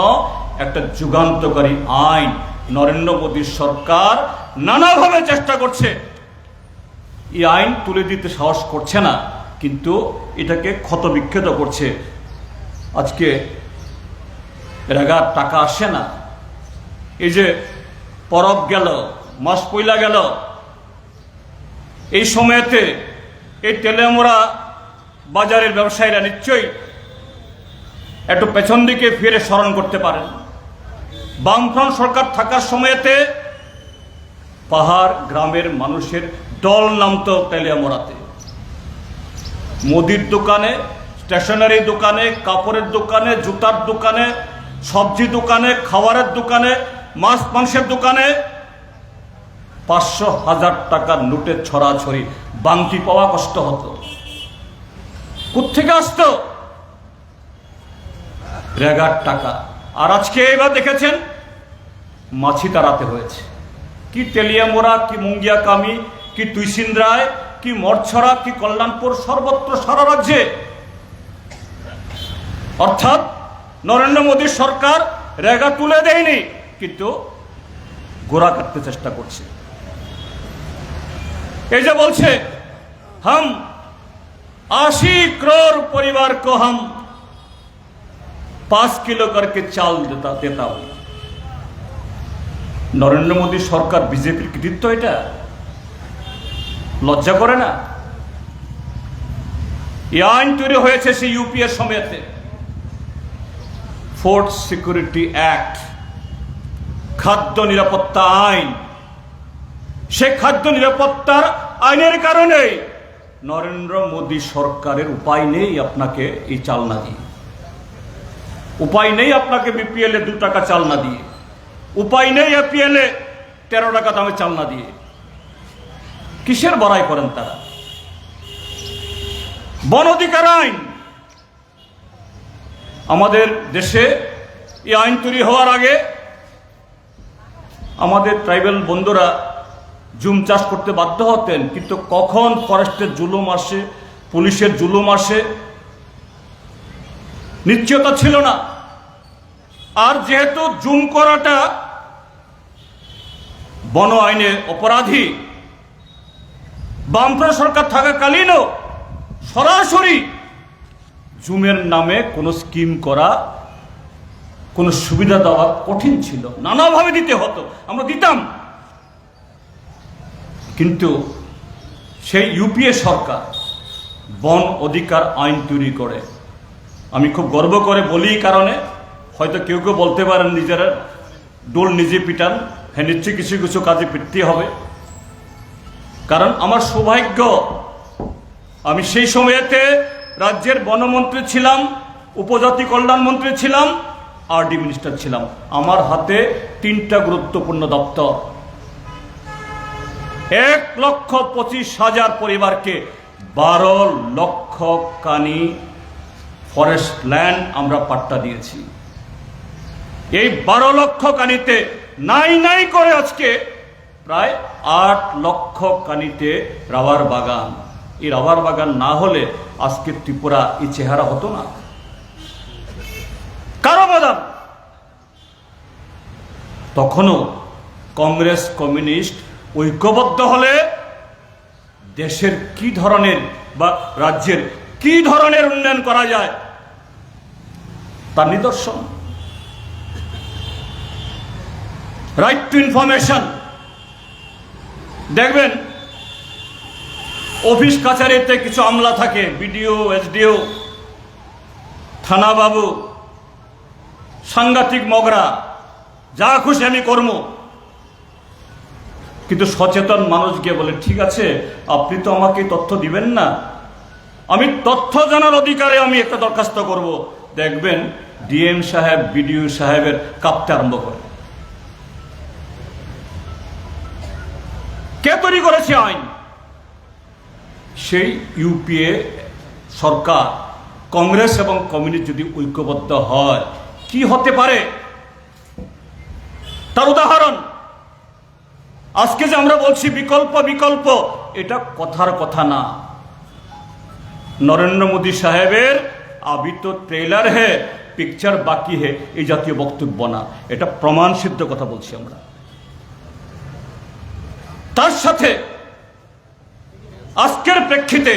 একটা যুগান্তকারী আইন নরেন্দ্র মোদী সরকার নানাভাবে চেষ্টা করছে। এই আইন তুলে দিতে সাহস করছে না, কিন্তু এটাকে ক্ষতবিক্ষত করছে। আজকে রেগার টাকা আসে না, এই যে পরব গেল, মাস পয়লা গেল, এই সময়তে এই তেলেমোড়া বাজারের ব্যবসায়ীরা নিশ্চয়ই একটু পেছন দিকে ফিরে স্মরণ করতে পারেন। বামফ্রন্ট সরকার থাকার সময়তে পাহাড় গ্রামের মানুষের দল নামতো তেলিয়ামোড়াতে, মুদির দোকানে, স্টেশনারি দোকানে, কাপড়ের দোকানে, জুতার দোকানে, সবজি দোকানে, খাবারের দোকানে, মাছ মাংসের দোকানে 500,000 টাকার নোটের ছড়াছড়ি, বাংটি পাওয়া কষ্ট হতো। কোত্থেকে আসতো? রেগার টাকা। আর আজকে এবার দেখেছেন মাছি তাড়াতে হয়েছে। কি তেলিয়ামোড়া, কি মুঙ্গিয়াকামি, কি তুইসিন রায়, কি মরছড়া, কি কল্যাণপুর, সর্বত্র সারা রাজ্যে। অর্থাৎ নরেন্দ্র মোদীর সরকার রেগা তুলে দেয়নি, কিন্তু গোড়া কাটতে চেষ্টা করছে। এই যে বলছে হাম 80 करोड़ परिवार को हम 5 किलो करके चाल देता हूं। নরেন্দ্র মোদী সরকার, বিজেপির কৃতিত্ব এটা? লজ্জা করে না? এই আইন তৈরি হয়েছে সেই ইউপিএর সময়তে, ফুড সিকিউরিটি অ্যাক্ট, খাদ্য নিরাপত্তা আইন। সে খাদ্য নিরাপত্তার আইনের কারণে নরেন্দ্র মোদী সরকারের উপায় নেই আপনাকে এই চাল না দিয়ে, উপায় নেই আপনাকে বিপিএল এ 2 টাকা চাল না দিয়ে, উপায় নেই এপিএল এ 13 টাকা দামে চাল না দিয়ে। কিসের বড়াই করেন তারা? বন অধিকার আইন। আমাদের দেশে এই আইন তৈরি হওয়ার আগে আমাদের ট্রাইবাল বন্ধুরা জুম চাষ করতে বাধ্য হতেন, কিন্তু কখন ফরেস্টের জুলুম আসে, পুলিশের জুলুম আসে, নিশ্চয়তা ছিল না। আর যেহেতু জুম করাটা বন আইনে অপরাধী, বামফ্রন্ট সরকার থাকাকালীনও সরাসরি জুমের নামে কোনো স্কিম করা, কোনো সুবিধা দেওয়া কঠিন ছিল, নানাভাবে দিতে হতো, আমরা দিতাম। কিন্তু সেই ইউপিএ সরকার বন অধিকার আইন তৈরি করে। আমি খুব গর্ব করে বলি, কারণে হয়তো কেউ কেউ বলতে পারেন নিজেরা ডোল নিজে পিটান, হ্যাঁ নিশ্চয়ই কিছু কিছু কাজে পিটতে হবে। কারণ আমার সৌভাগ্য, আমি সেই সময়েতে রাজ্যের বনমন্ত্রী ছিলাম, উপজাতি কল্যাণ মন্ত্রী ছিলাম, আরডি মিনিস্টার ছিলাম। আমার হাতে 3টা গুরুত্বপূর্ণ দপ্তর। 1,25,000 পরিবারকে 12 লক্ষ কানি ফরেস্ট ল্যান্ড আমরা পাট্টা দিয়েছি। এই 12 লক্ষ কানিতে নাই করে আজকে প্রায় 8 লক্ষ কানিতে রাবার বাগান। এই রাবার বাগান না হলে আজকে ত্রিপুরা এই চেহারা হতো না। কারো বাদাম। তখনও কংগ্রেস কমিউনিস্ট ঐক্যবদ্ধ হলে দেশের কি ধরনের বা রাজ্যের কি ধরনের উন্নয়ন করা যায় তার নিদর্শন। Right two information. দেখবেন অফিস কাছারিতে কিছু আমলা থাকে, বিডিও, এসডিও, থানাবাবু, সাংঘাতিক মগরা, যা খুশি আমি কর্ম। কিন্তু সচেতন মানুষ গিয়ে বলে, ঠিক আছে আপনি তো আমাকে তথ্য দিবেন না, আমি তথ্য জানার অধিকারে আমি একটা দরখাস্ত করব। দেখবেন ডিএম সাহেব, বিডিও সাহেবের কাঁপতে আরম্ভ করে। কে তৈরি করেছে আইন? সেই ইউপিএ সরকার, কংগ্রেস এবং কমিউনিস্ট যদি ঐক্যবদ্ধ হয় কি হতে পারে তার উদাহরণ আজকে যে আমরা বলছি বিকল্প বিকল্প, এটা কথার কথা না। নরেন্দ্র মোদী সাহেবের আবি তো ট্রেলার হে, পিকচার বাকি হে, এই জাতীয় বক্তব্য না, এটা প্রমাণ সিদ্ধ কথা বলছি আমরা। তার সাথে আজকের প্রেক্ষিতে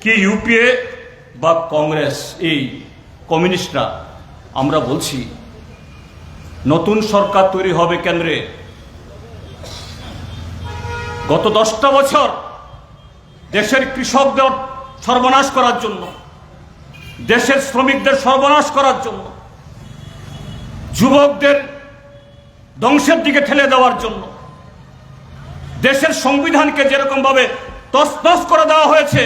কি ইউপিএ বা কংগ্রেস, এই কমিউনিস্টরা, আমরা বলছি নতুন সরকার তৈরি হবে কেন্দ্রে। গত 10টা বছর দেশের কৃষকদের সর্বনাশ করার জন্য, দেশের শ্রমিকদের সর্বনাশ করার জন্য, যুবকদের ধ্বংসের দিকে ঠেলে দেওয়ার জন্য, দেশের সংবিধানকে যেরকম ভাবে তছনছ করে দেওয়া হয়েছে,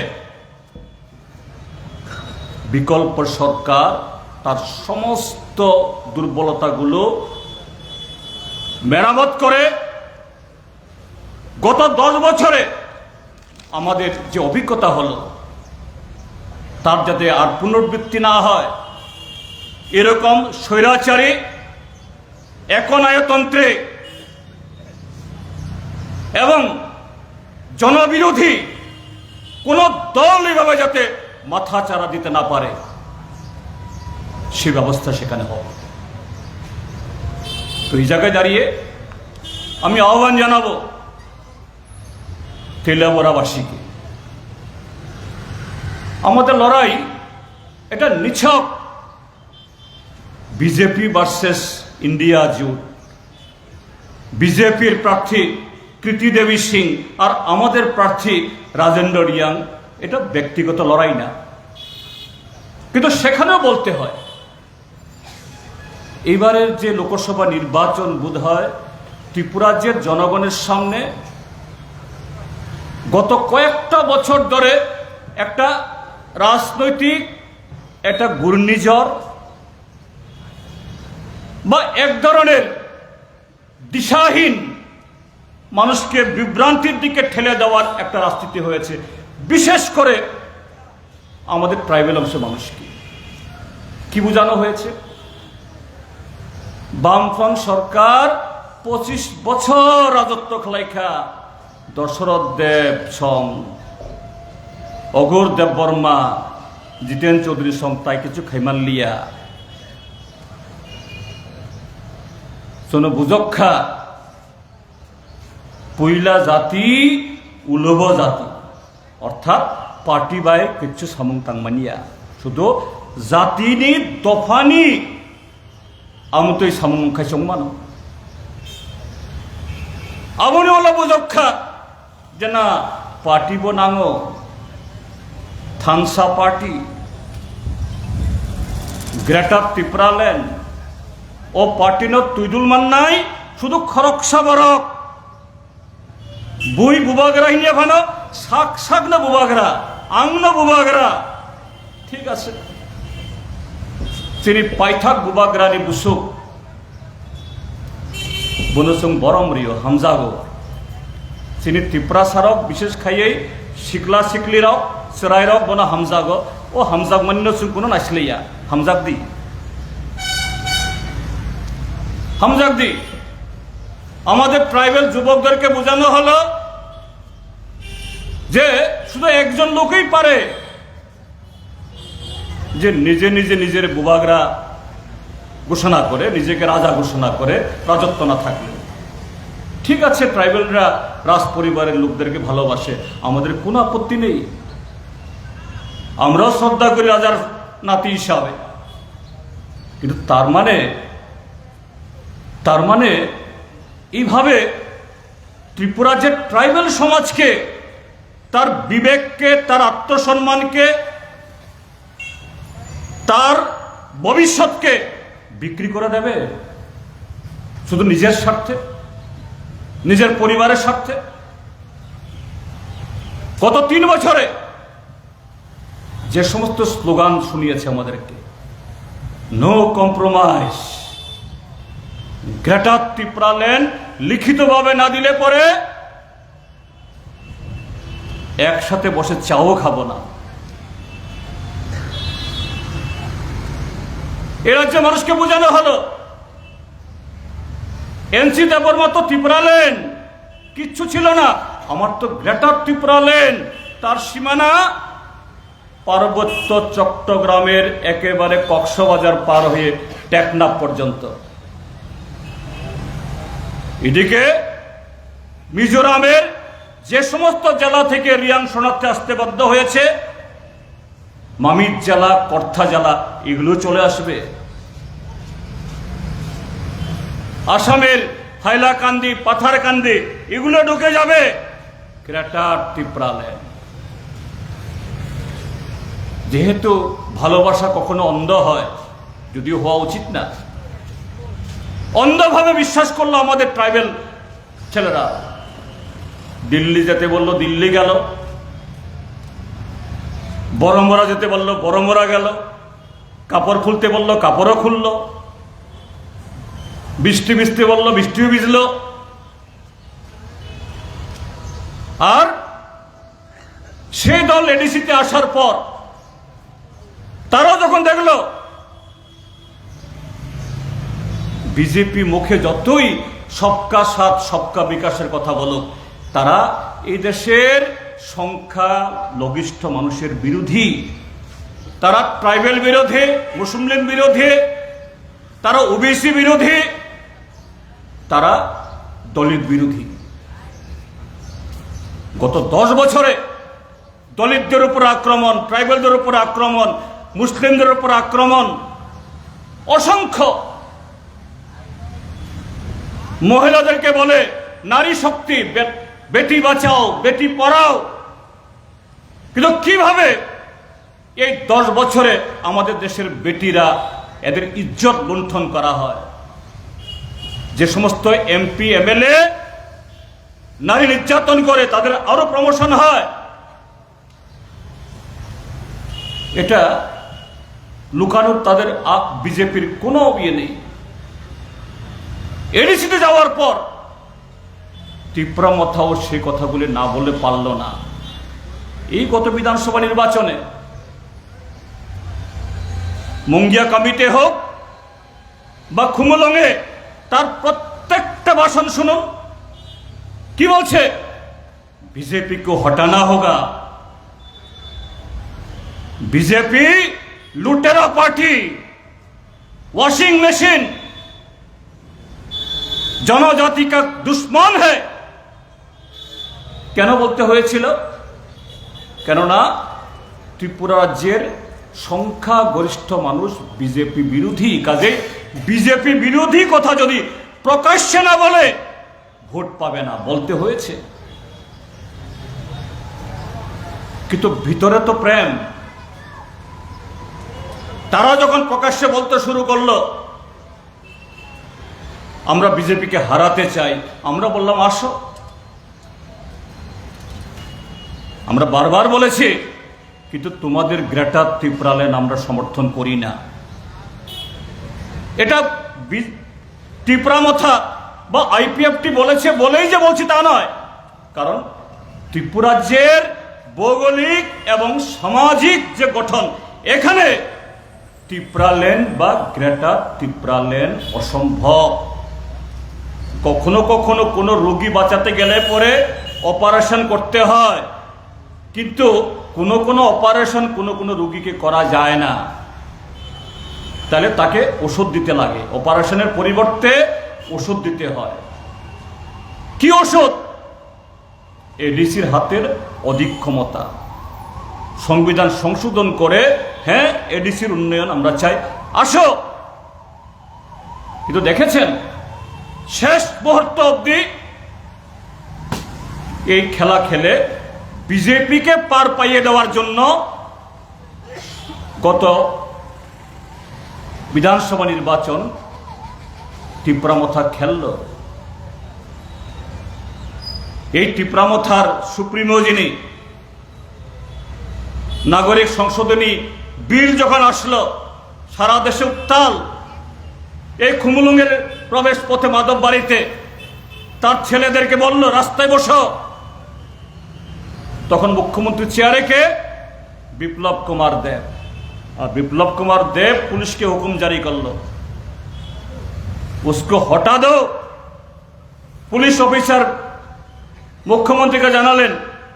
বিকল্প সরকার তার সমস্ত দুর্বলতাগুলো মেরামত করে গত 10 বছরে আমাদের যে অভিজ্ঞতা হলো তার যাতে আর পুনরাবৃত্তি না হয়, এরকম স্বৈরাচারী একনায়তন্ত্রে এবং জনবিরোধী কোন দল এভাবে যাতে মাথা চারা দিতে না পারে সে ব্যবস্থা সেখানে হবে। তো এই জায়গায় দাঁড়িয়ে আমি আহ্বান জানাবো তেলিয়ামুড়াবাসীকে, আমাদের লড়াই এটা নিছক বিজেপি ভার্সেস ইন্ডিয়া জোট, বিজেপির প্রার্থী কৃতি দেবী সিং আর আমাদের প্রার্থী রাজেন্দ্র রিয়াং, এটা ব্যক্তিগত লড়াই না। কিন্তু সেখানেও বলতে হয় এবারের যে লোকসভা নির্বাচন বোধ হয় ত্রিপুরাজ্যের জনগণের সামনে গত কয়েকটা বছর ধরে একটা রাজনৈতিক একটা ঘূর্ণিঝড় বা এক ধরনের দিশাহীন মানুষকে বিভ্রান্তির দিকে ঠেলে দেওয়ার একটা রাজনীতি হয়েছে, বিশেষ করে আমাদের ট্রাইবেল অংশের মানুষকে। কি বোঝানো হয়েছে? বামফ্রন্ট সরকার 25 বছর রাজত্ব খেলাইখা দশরথ দেব সং, অঘোর দেব বর্মা, জিতেন চৌধুরী সং তাই কিছু খাইমাল্লিয়া শোনো বুঝক্ষা পইলা জাতি উলভ জাতি, অর্থাৎ পার্টি বাই কিচ্ছু সামং তাংমানিয়া শুধু জাতিনি দফানি আমতই সামং খাইসং মানো আমনি ওলা বুঝক্ষা যে না পার্টি বনাঙো থানসা পার্টি গ্রেটার ত্রিপুরাল্যান্ড ও পার্টি ন তুইদুল মান্নাই শুধু খরকসা বরক বুই বুবাগরা হিনিয়া ভানো শাক শাক না বুবাগরা আং না বুবাগরা ঠিক আছে তিনি পাইথাক বুবাগরানি বুসুক বনসং বরম রিও হামজাগো তিনি ত্রিপুরা সারক বিশেষ খাইয়ে শিকলা শিকলি রক সেরাই রক বনা হামজাগো ও হামজাগ মান্য সুং কোনো নাসলিয়া হামজাগ দি হামজাগ দি আমাদের ট্রাইবেল যুবকদেরকে বোঝানো হলো যে শুধু একজন লোকই পারে যে নিজে নিজে নিজের বুবাগরা ঘোষণা করে, নিজেকে রাজা ঘোষণা করে রাজত্ব না থাকলে। ঠিক আছে, ট্রাইবেলরা রাজ পরিবারের লোকদেরকে ভালোবাসে, আমাদের কোনো আপত্তি নেই, আমরাও শ্রদ্ধা করি রাজার নাতি হিসাবে। কিন্তু তার মানে এইভাবে ত্রিপুরা যে ট্রাইবেল সমাজকে, তার বিবেককে, তার আত্মসম্মানকে, তার ভবিষ্যৎকে বিক্রি করে দেবে শুধু নিজের স্বার্থে, নিজের পরিবারের স্বার্থে। গত 3 বছরে যে সমস্ত স্লোগান শুনিয়েছে আমাদেরকে, নো কম্প্রোমাইজ, গ্রেটার ত্রিপুরাল্যান্ড লিখিতভাবে না দিলে পরে একসাথে বসে চাও খাবো না। এ রাজ্যে মানুষকে বোঝানো হলো এনসি দেবর মতো ত্রিপুরাল্যান্ড কিচ্ছু ছিল না, আমার তো গ্রেটার ত্রিপুরাল্যান্ড, তার সীমানা পার্বত্য চট্টগ্রামের একেবারে কক্সবাজার পার হয়ে টেকনাফ পর্যন্ত। এদিকে মিজোরামের যে সমস্ত জেলা থেকে রিয়াং শরণার্থী আসতে বাধ্য হয়েছে, মামিত জেলা, কর্থা জেলা, এগুলো চলে আসবে। আসামের হাইলাকান্দি, পাথারকান্দি, এগুলো ঢুকে যাবে গ্রেটার ত্রিপুরাল্যান্ড। যেহেতু ভালোবাসা কখনো অন্ধ হয়, যদিও হওয়া উচিত না, অন্ধভাবে বিশ্বাস করলো আমাদের ট্রাইবেল ছেলেরা। দিল্লি যেতে বললো, দিল্লি গেল, বড়মরা যেতে বলল, বড়মরা গেল। কাপড় খুলতে বলল, কাপড়ও খুলল। বৃষ্টি ভিজতে বলল, বৃষ্টিও ভিজল। আর সেই দল এডিসিতে আসার পর তারাও যখন দেখলো বিজেপি মুখে যতই সবকা সাথ সবকা বিকাশের কথা বলুক, তারা এই দেশের সংখ্যা লঘিষ্ঠ মানুষের বিরোধী। তারা ট্রাইবেল বিরোধী, মুসলিম বিরোধী, তারা ওবিসি বিরোধী, তারা দলিত বিরোধী। গত 10 বছরে দলিতদের উপর আক্রমণ, ট্রাইবেলদের উপর আক্রমণ, মুসলিমদের উপর আক্রমণ, অসংখ্য। মহিলাদেরকে বলে নারী শক্তি, বেটি বাঁচাও, বেটি পড়াও। কিন্তু কিভাবে এই 10 বছরে আমাদের দেশের বেটিরা, এদের ইজ্জত লুণ্ঠন করা হয়। যে সমস্ত এমপি এমএলএ নারী নির্যাতন করে তাদের আরো প্রমোশন হয়। এটা লুকানোর তাদের বিজেপির কোনো ইয়ে নেই। এডিসিতে যাওয়ার পর তীব্রা মাথাও সে কথাগুলি না বলে পারল না। এই গত বিধানসভা নির্বাচনে মুঙ্গিয়া কমিটি হোক বা খুমলংয়ে, তার প্রত্যেকটা ভাষণ শুনুন। কি বলছে? बीजेपी को हटाना होगा। बीजेपी लुटेरा पार्टी, वॉशिंग मशीन, जनजाति का दुश्मन है। কেন বলতে হয়েছিল? কেননা ত্রিপুরা রাজ্যের সংখ্যাগরিষ্ঠ মানুষ বিজেপি বিরোধী। কাজে বিজেপি বিরোধী কথা যদি প্রকাশ্যে না বলে ভোট পাবে না, বলতে হয়েছে। কিন্তু ভিতরে তো প্রেম। তারা যখন প্রকাশ্যে বলতে শুরু করলো আমরা বিজেপিকে হারাতে চাই, আমরা বললাম আসো। আমরা বারবার বলেছি, কিন্তু তোমাদের গ্রেটার ত্রিপুরাল্যান্ড আমরা সমর্থন করি না। এটা ত্রিপুরা বা আইপিএফটি বলেছে বলেই যে বলছি তা নয়। কারণ ত্রিপুরাজ্যের ভৌগোলিক এবং সামাজিক যে গঠন, এখানে ত্রিপুরাল্যান্ড বা গ্রেটার ত্রিপুরাল্যান্ড অসম্ভব। কখনো কখনো কোনো রোগী বাঁচাতে গেলে পরে অপারেশন করতে হয়, কিন্তু কোনো অপারেশন কোনো রোগীকে করা যায় না। তাহলে তাকে ওষুধ দিতে লাগে, অপারেশনের পরিবর্তে ওষুধ দিতে হয়। কি ওষুধ? এডিসির হাতের অধিক ক্ষমতা। সংবিধান সংশোধন করে হ্যাঁ এডিসির উন্নয়ন আমরা চাই, আসো। কিন্তু দেখেছেন শেষ মুহূর্ত অবধি এই খেলা খেলে বিজেপিকে পার পাইয়ে দেওয়ার জন্য গত বিধানসভা নির্বাচন টিপ্রামথা খেলল। এই টিপ্রামথার সুপ্রিমো যিনি, নাগরিক সংশোধনী বিল যখন আসলো সারা দেশে উত্তাল। এই খুমুলুঙের প্রবেশ পথে মাধব বাড়িতে তার ছেলেদেরকে বলল রাস্তায় বসো। তখন মুখ্যমন্ত্রী চেয়ারে কে? বিপ্লব কুমার দেব। আর বিপ্লব কুমার देव पुलिस के हुक्म जारी कर लो, उसको हटा दो। पुलिस ऑफिसर मुख्यमंत्री का জানালেন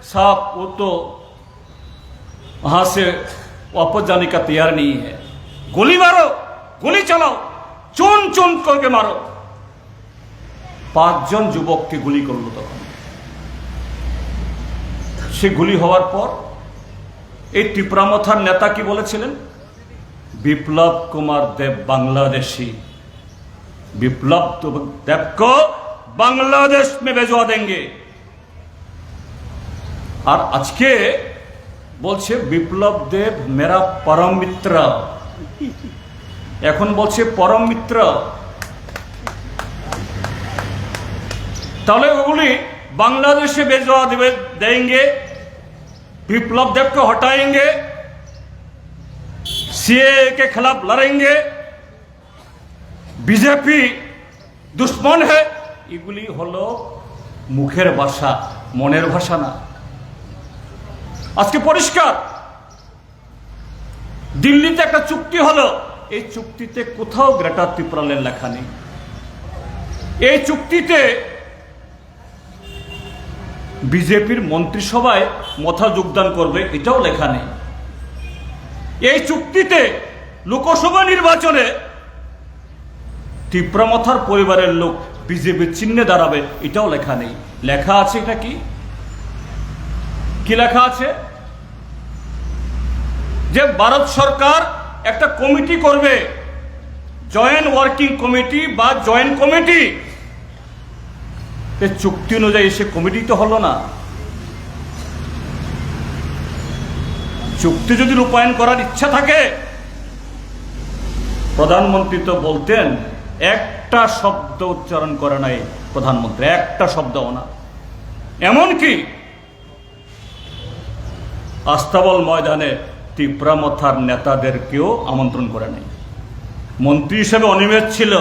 साहब वो तो वहां से वापस जाने का तैयार नहीं है, गोली मारो, गोली चलाओ, चुन चुन करके मारो। 5 জন যুবককে গুলি করলো। তখন সে গুলি হওয়ার পর এই টিপ্রামথার নেতা কি বলেছিলেন? বিপ্লব কুমার দেব বাংলাদেশি, বিপ্লব देव को बांग्लादेश में भेजवा देंगे। আর আজকে বলছে বিপ্লব দেব মেরা পরম মিত্র। এখন বলছে পরম মিত্র। তাহলে ওগুলি বাংলাদেশে भेजवा देंगे, বিপ্লব দেব को हटाएंगे। सीए के खिलाफ लड़ेंगे, बीजेपी दुश्मन है, এগুলি হলো মুখের ভাষা, মনের ভাষা না। আজকে পরিষ্কার দিল্লিতে একটা চুক্তি হলো, এই চুক্তিতে কোথাও গ্রেটার ত্রিপুরালের লেখা নেই। এই চুক্তিতে বিজেপির মন্ত্রিসভায় মথা যোগদান করবে এটাও লেখা নেই। এই চুক্তিতে লোকসভা নির্বাচনে ত্রিপুরা মথার পরিবারের লোক বিজেপির চিহ্নে দাঁড়াবে এটাও লেখা নেই। লেখা আছে এটা কি লেখা আছে যে ভারত সরকার একটা কমিটি করবে, জয়েন্ট ওয়ার্কিং কমিটি বা জয়েন্ট কমিটি। চুক্তি অনুযায়ী সে কমিটি তো হলো না। চুক্তি যদি রূপায়ণ করার ইচ্ছা থাকে, প্রধানমন্ত্রী তো বলতেন, একটা শব্দ উচ্চারণ করে নাই প্রধানমন্ত্রী, একটা শব্দও না। এমনকি আস্তাবল ময়দানে ত্রিপুরা মথার নেতাদেরকেও আমন্ত্রণ করে নাই। মন্ত্রী হিসেবে অনিমেষ ছিল,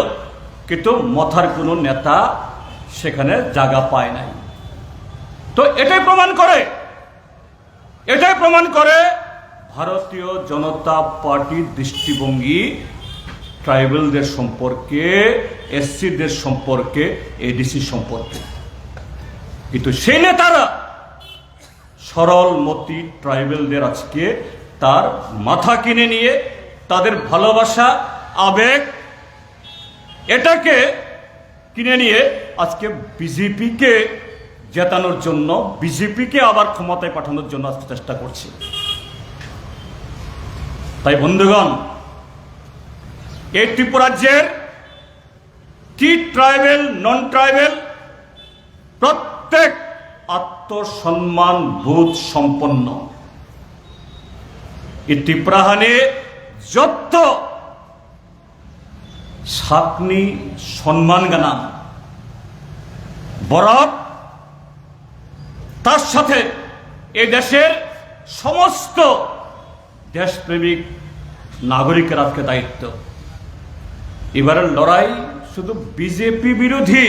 কিন্তু মথার কোনো নেতা সেখানে জায়গা পায় নাই। তো এটাই প্রমাণ করে ভারতীয় জনতা পার্টির দৃষ্টিভঙ্গি ট্রাইবেলদের সম্পর্কে, এসসিদের সম্পর্কে, এডিসি সম্পর্কে। কিন্তু সেই নেতারা সরল মতি ট্রাইবেলদের আজকে তার মাথা কিনে নিয়ে তাদের ভালোবাসা, আবেগ এটাকে কিনে নিয়ে আজকে বিজেপিকে জেতানোর জন্য, বিজেপিকে আবার ক্ষমতায় পাঠানোর জন্য আজকে চেষ্টা করছে। তাই বন্ধুগণ, এই ত্রিপুরাজ্যের কি ট্রাইবেল, নন ট্রাইবেল, প্রত্যেক আত্মসম্মান বোধ সম্পন্ন। এই ত্রিপুরাহানে যত সাকনি সম্মান গানাম বরফ, তার সাথে এই দেশের সমস্ত দেশপ্রেমিক নাগরিকের আজকে দায়িত্ব। এবারের লড়াই শুধু বিজেপি বিরোধী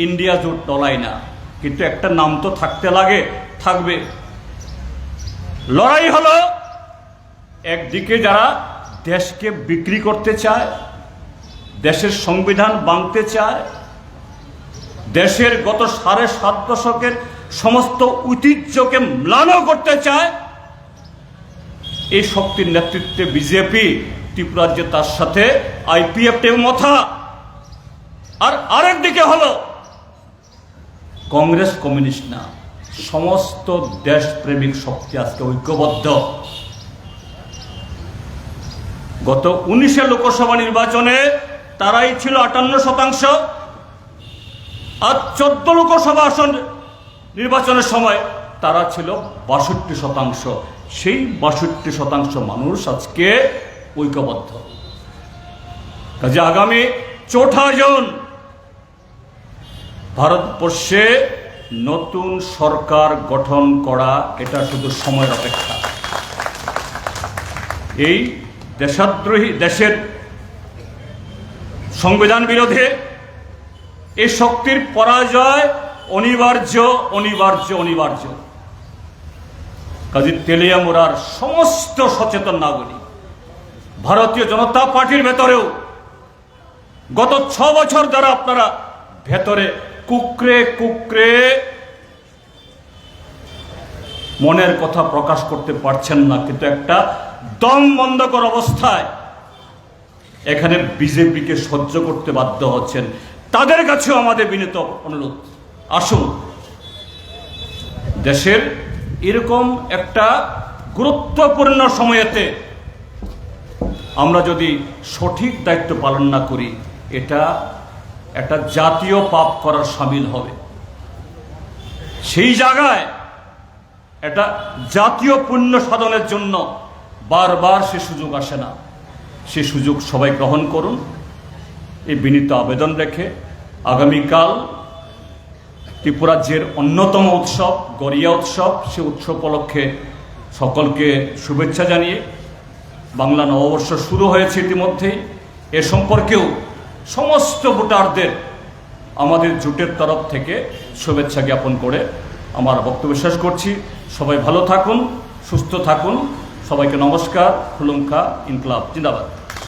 ইন্ডিয়া জোট লড়াই না, কিন্তু একটা নাম তো থাকবে। লড়াই হলো একদিকে যারা দেশকে বিক্রি করতে চায়, দেশের সংবিধান ভাঙতে চায়, দেশের গত 7.5 দশকের সমস্ত ঐতিহ্যকে ম্লান করতে চায়, এই শক্তির নেতৃত্বে বিজেপি ত্রিপুরাজ্যে, তার সাথে আইপিএফ মথা। আর আরেকদিকে হলো কংগ্রেস, কমিউনিস্ট না, সমস্ত দেশপ্রেমিক শক্তি আজকে ঐক্যবদ্ধ। গত 19 লোকসভা নির্বাচনে তারাই ছিল 58%, আর 14 লোকসভা আসন নির্বাচনের সময় তারা ছিল 62%। সেই 62% মানুষ আজকে ঐক্যবদ্ধ। কাজে আগামী 4 জুন ভারতবর্ষে নতুন সরকার গঠন করা, এটা শুধু সময়ের অপেক্ষা। এই দেশদ্রোহী, দেশের সংবিধান বিরোধী এই শক্তির পরাজয় অনিবার্য। কাজী তেলিয়ামুড়ার সমস্ত সচেতন নাগরিক, ভারতীয় জনতা পার্টির ভেতরেও গত 6 বছর দ্বারা আপনারা ভেতরে কুকরে মনের কথা প্রকাশ করতে পারছেন না, কিন্তু একটা দম বন্ধকর অবস্থায় এখানে বিজেপিকে সহ্য করতে বাধ্য হচ্ছেন। তাদের কাছেও আমাদের বিনীত অনুরোধ, আসুন দেশের এরকম একটা গুরুত্বপূর্ণ সময়েতে আমরা যদি সঠিক দায়িত্ব পালন না করি, এটা একটা জাতীয় পাপ করার শামিল হবে। সেই জায়গায় এটা জাতীয় পুণ্য সাধনের জন্য বারবার সে সুযোগ আসে না। সে সুযোগ সবাই গ্রহণ করুন, এই বিনীত আবেদন রেখে আগামীকাল ত্রিপুরাজ্যের অন্যতম উৎসব গড়িয়া উৎসব, সে উৎসব উপলক্ষে সকলকে শুভেচ্ছা জানিয়ে বাংলা নববর্ষ শুরু হয়েছে ইতিমধ্যেই। এ সম্পর্কেও সমস্ত ভোটারদের আমাদের জোটের তরফ থেকে শুভেচ্ছা জ্ঞাপন করে আমার বক্তব্য শেষ করছি। সবাই ভালো থাকুন, সুস্থ থাকুন। সবাইকে নমস্কার। খুলুমখা, ইনকলাব জিন্দাবাদ।